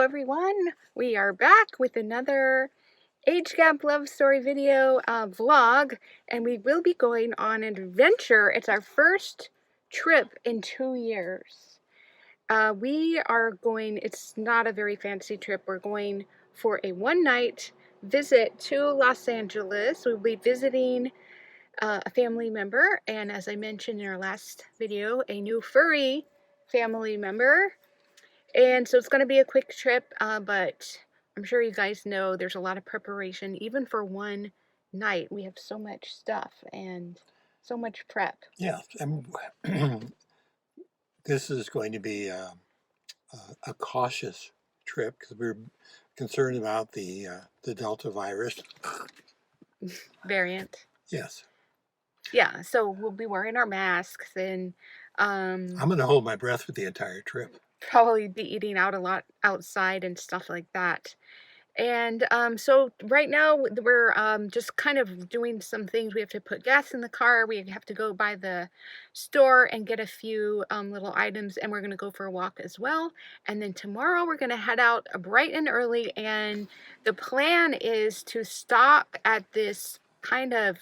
everyone. We are back with another age gap love story video vlog, and we will be going on an adventure. It's our first trip in 2 years. We are going, it's not a very fancy trip. We're going for a one-night visit to Los Angeles. We'll be visiting a family member, and as I mentioned in our last video, a new furry family member. And so it's going to be a quick trip, but I'm sure you guys know there's a lot of preparation, even for one night. We have so much stuff and so much prep. Yeah, this is going to be a cautious trip because we're concerned about the Delta virus. Variant. Yes. Yeah, so we'll be wearing our masks, and I'm going to hold my breath for the entire trip. Probably be eating out a lot outside and stuff like that. And so right now we're just kind of doing some things. We have to put gas in the car. We have to go by the store and get a few little items, and we're going to go for a walk as well. And then tomorrow we're going to head out bright and early, and the plan is to stop at this kind of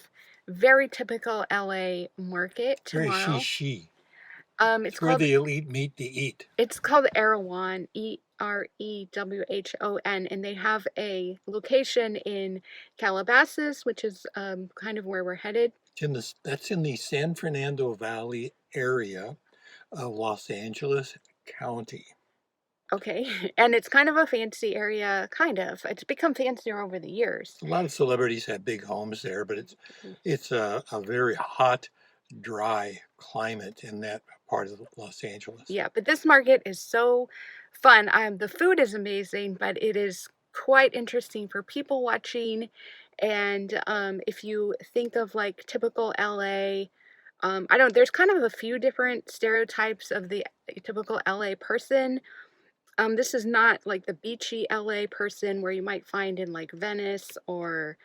very typical LA market tomorrow. Very she. It's where called the elite meet to eat. It's called Erewhon, Erewhon, and they have a location in Calabasas, which is kind of where we're headed. That's in the San Fernando Valley area of Los Angeles County. Okay, and it's kind of a fancy area, kind of. It's become fancier over the years. A lot of celebrities have big homes there, but it's a very hot, dry climate in that part of Los Angeles. Yeah, but this market is so fun. The food is amazing, but it is quite interesting for people watching. And if you think of like typical LA, there's kind of a few different stereotypes of the typical LA person. This is not like the beachy LA person where you might find in like Venice or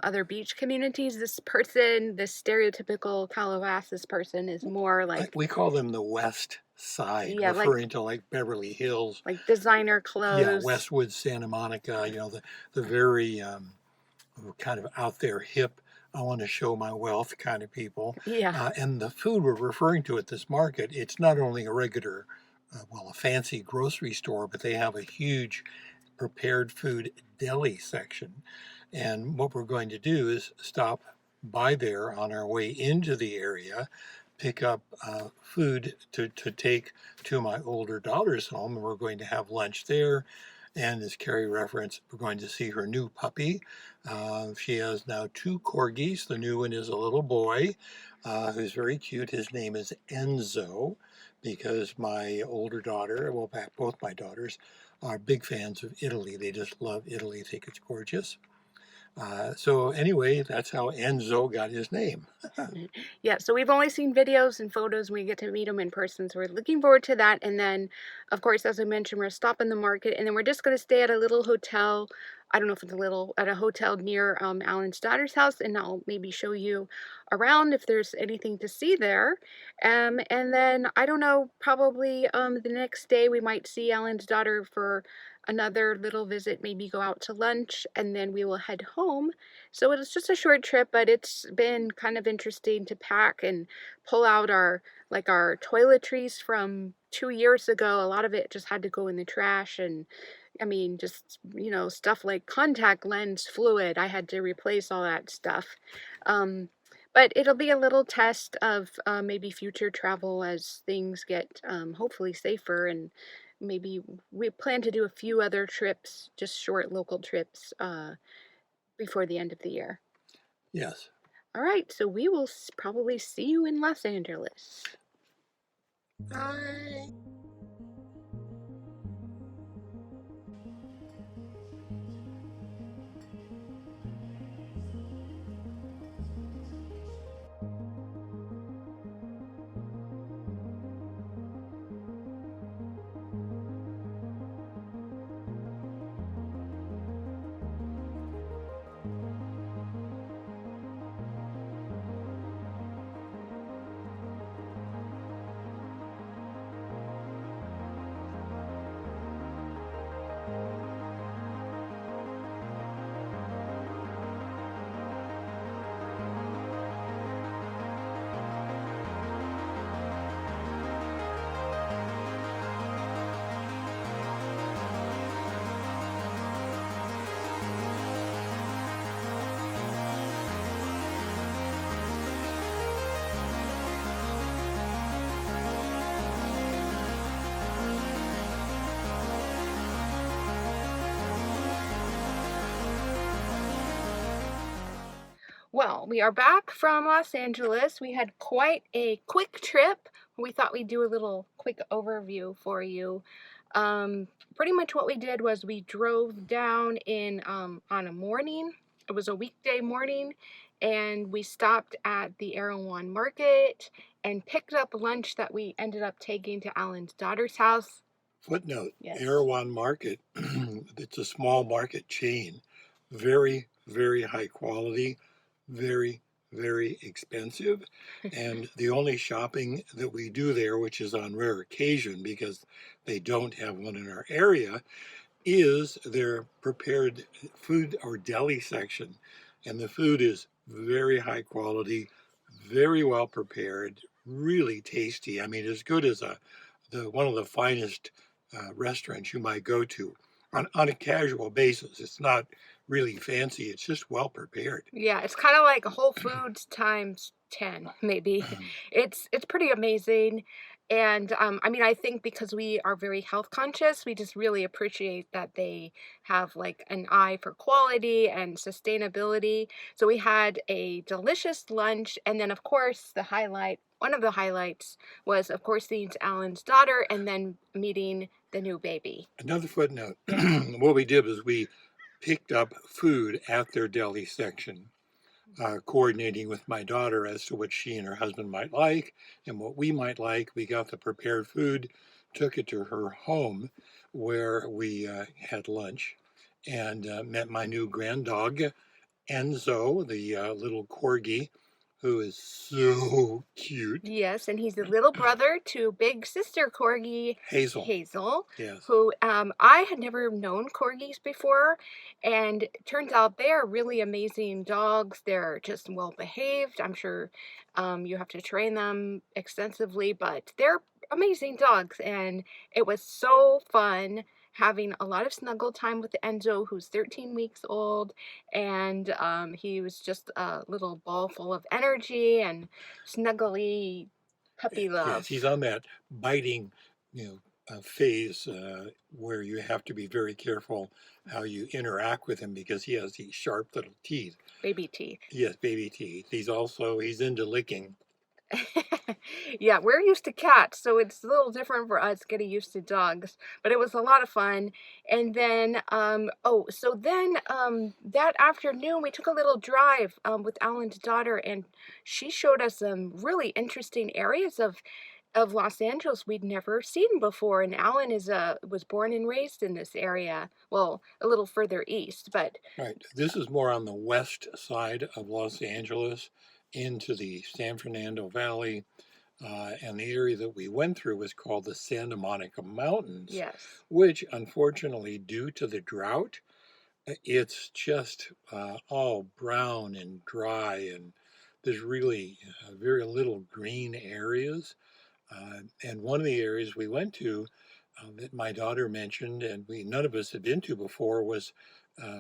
other beach communities. This stereotypical Calabasas person is more like... We call them the West Side, yeah, referring to like Beverly Hills. Like designer clothes. Yeah, Westwood, Santa Monica, the very kind of out there hip, I want to show my wealth kind of people. Yeah. And the food we're referring to at this market, it's not only a regular, a fancy grocery store, but they have a huge prepared food deli section. And what we're going to do is stop by there on our way into the area, pick up food to take to my older daughter's home, and we're going to have lunch there. And as Carrie referenced, we're going to see her new puppy. She has now 2 Corgis. The new one is a little boy who's very cute. His name is Enzo, because my older daughter, well, both my daughters, are big fans of Italy. They just love Italy. They think it's gorgeous. So anyway, that's how Enzo got his name. Yeah, so we've only seen videos and photos, and we get to meet him in person, so we're looking forward to that. And then, of course, as I mentioned, we're stopping the market, and then we're just going to stay at a little hotel. I don't know if it's at a hotel near Alan's daughter's house, and I'll maybe show you around if there's anything to see there. And then, I don't know, probably the next day we might see Alan's daughter for another little visit, maybe go out to lunch, and then we will head home. So it's just a short trip, but it's been kind of interesting to pack and pull out our toiletries from 2 years ago. A lot of it just had to go in the trash, and I mean, just, stuff like contact lens fluid. I had to replace all that stuff. But it'll be a little test of maybe future travel as things get hopefully safer, and maybe we plan to do a few other trips, just short local trips, before the end of the year. Yes. All right, so we will probably see you in Los Angeles. Bye. Well, we are back from Los Angeles. We had quite a quick trip. We thought we'd do a little quick overview for you. Pretty much what we did was we drove down in on a morning. It was a weekday morning, and we stopped at the Erewhon Market and picked up lunch that we ended up taking to Alan's daughter's house. Footnote, Yes. Erewhon Market, it's a small market chain, very, very high quality, very, very expensive. And the only shopping that we do there, which is on rare occasion because they don't have one in our area, is their prepared food or deli section. And the food is very high quality, very well prepared, really tasty. I mean, as good as one of the finest restaurants you might go to on a casual basis. It's not really fancy. It's just well prepared. Yeah, it's kind of like Whole Foods times 10, maybe. It's pretty amazing. And I mean, I think because we are very health conscious, we just really appreciate that they have like an eye for quality and sustainability. So we had a delicious lunch, and then of course one of the highlights was of course seeing Alan's daughter and then meeting the new baby. Another footnote, Yeah. what we did was we picked up food at their deli section, coordinating with my daughter as to what she and her husband might like and what we might like. We got the prepared food, took it to her home where we had lunch and met my new grand dog, Enzo, the little corgi, who is so cute. Yes, and he's the little brother to big sister Corgi Hazel, Hazel, yes. who I had never known corgis before, and it turns out they're really amazing dogs. They're just well behaved. I'm sure you have to train them extensively, but they're amazing dogs, and it was so fun having a lot of snuggle time with Enzo, who's 13 weeks old, and he was just a little ball full of energy and snuggly puppy Yes, love. he's on that biting, phase where you have to be very careful how you interact with him because he has these sharp little teeth. Baby teeth. Yes, baby teeth. He's into licking. Yeah, we're used to cats, so it's a little different for us getting used to dogs, but it was a lot of fun. And then, that afternoon we took a little drive with Alan's daughter, and she showed us some really interesting areas of Los Angeles we'd never seen before. And Alan was born and raised in this area, well, a little further east, but Right. This is more on the west side of Los Angeles into the San Fernando Valley. And the area that we went through was called the Santa Monica Mountains, yes. which unfortunately, due to the drought, it's just all brown and dry, and there's really very little green areas. And one of the areas we went to that my daughter mentioned, and we none of us had been to before, was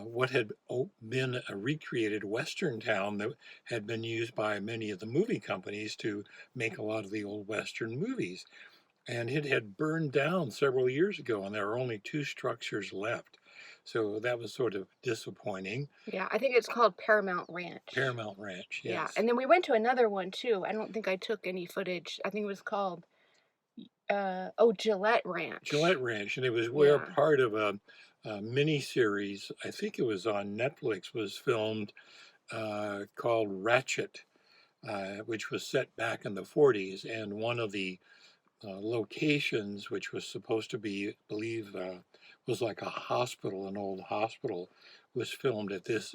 what had been a recreated Western town that had been used by many of the movie companies to make a lot of the old Western movies. And it had burned down several years ago, and there were only two structures left. So that was sort of disappointing. Yeah, I think it's called Paramount Ranch. Paramount Ranch, Yeah, yes. and then we went to another one too. I don't think I took any footage. I think it was called Gillette Ranch. Gillette Ranch, and it was where Yeah. part of a mini series, I think it was on Netflix, was filmed called Ratchet, which was set back in the 40s. And one of the locations, which was supposed to be, I believe, was like a hospital, an old hospital, was filmed at this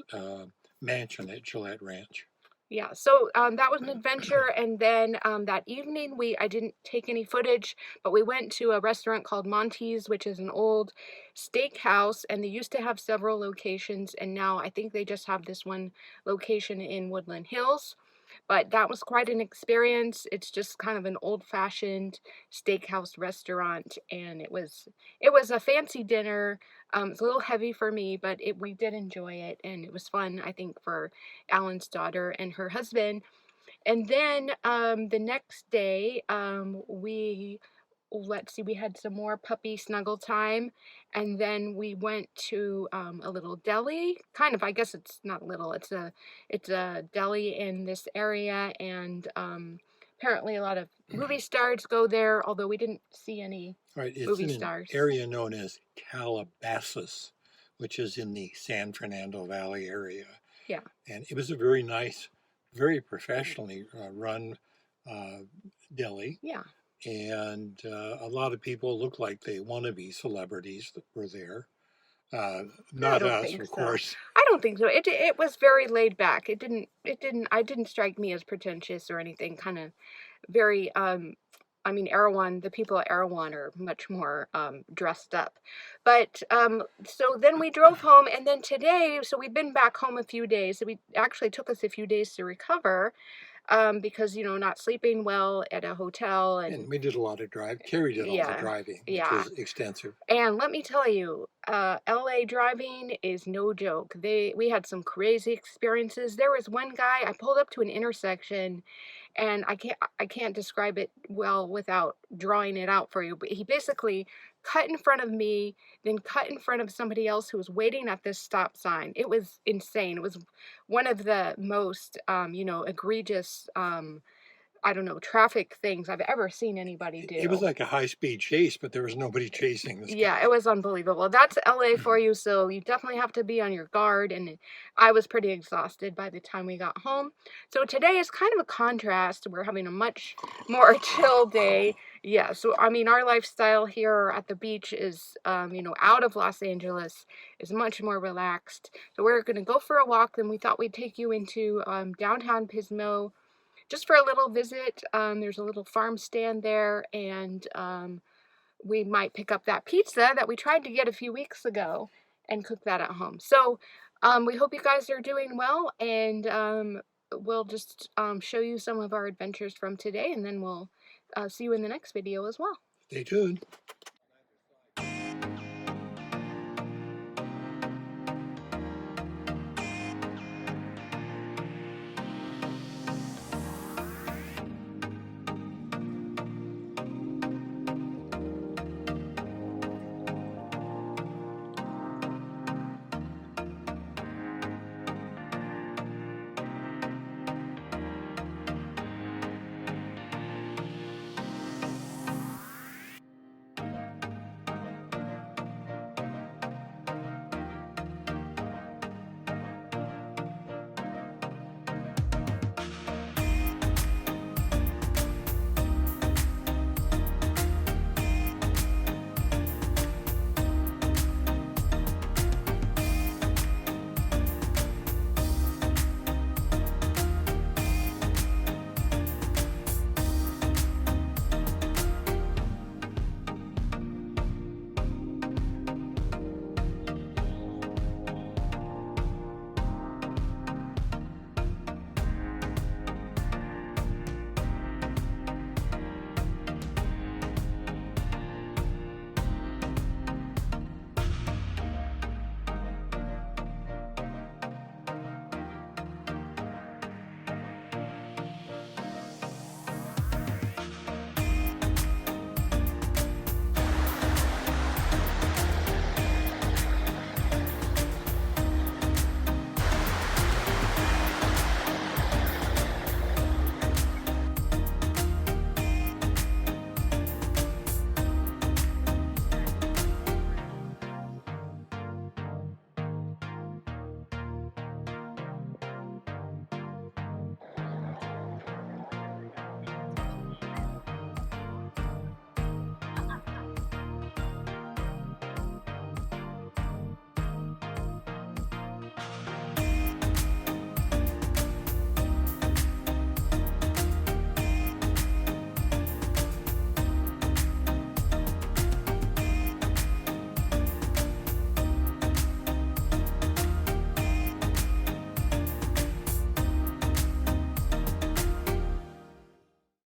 mansion at Gillette Ranch. Yeah, so that was an adventure, and then that evening I didn't take any footage, but we went to a restaurant called Monty's, which is an old steakhouse, and they used to have several locations, and now I think they just have this one location in Woodland Hills. But that was quite an experience. It's just kind of an old-fashioned steakhouse restaurant, and it was a fancy dinner. It's a little heavy for me, but we did enjoy it, and it was fun, I think, for Alan's daughter and her husband. And then the next day, we let's see, we had some more puppy snuggle time, and then we went to a little deli. Kind of, I guess it's not little. It's a deli in this area, and apparently a lot of movie stars go there. Although we didn't see any Right, it's movie in an stars. area known as Calabasas, which is in the San Fernando Valley area. Yeah, And it was a very nice, very professionally run uh, deli. yeah. And a lot of people look like they want to be celebrities that were there. I Not don't us, think of so. course. I don't think so. It was very laid back. I didn't strike me as pretentious or anything. Kind of very I mean, Erewhon, the people at Erewhon are much more dressed up. But so then we drove home, and then today, so we've been back home a few days. So we actually took us a few days to recover because, you know, not sleeping well at a hotel. And And we did a lot of drive. Carrie did all the yeah, driving, which yeah. was extensive. And let me tell you, LA driving is no joke. We had some crazy experiences. There was one guy, I pulled up to an intersection, and I can't describe it well without drawing it out for you, but he basically cut in front of me, then cut in front of somebody else who was waiting at this stop sign. It was insane. It was one of the most egregious I don't know, traffic things I've ever seen anybody It was do. like a high-speed chase, but there was nobody chasing this Yeah, it guy. was unbelievable. That's LA for you, so you definitely have to be on your guard, and I was pretty exhausted by the time we got home. So today is kind of a contrast. We're having a much more chill day. Yeah, so I mean, our lifestyle here at the beach is, out of Los Angeles is much more relaxed. So we're gonna go for a walk, and we thought we'd take you into downtown Pismo just for a little visit. There's a little farm stand there, and we might pick up that pizza that we tried to get a few weeks ago and cook that at home. So we hope you guys are doing well, and we'll just show you some of our adventures from today, and then we'll see you in the next video as well. Stay tuned.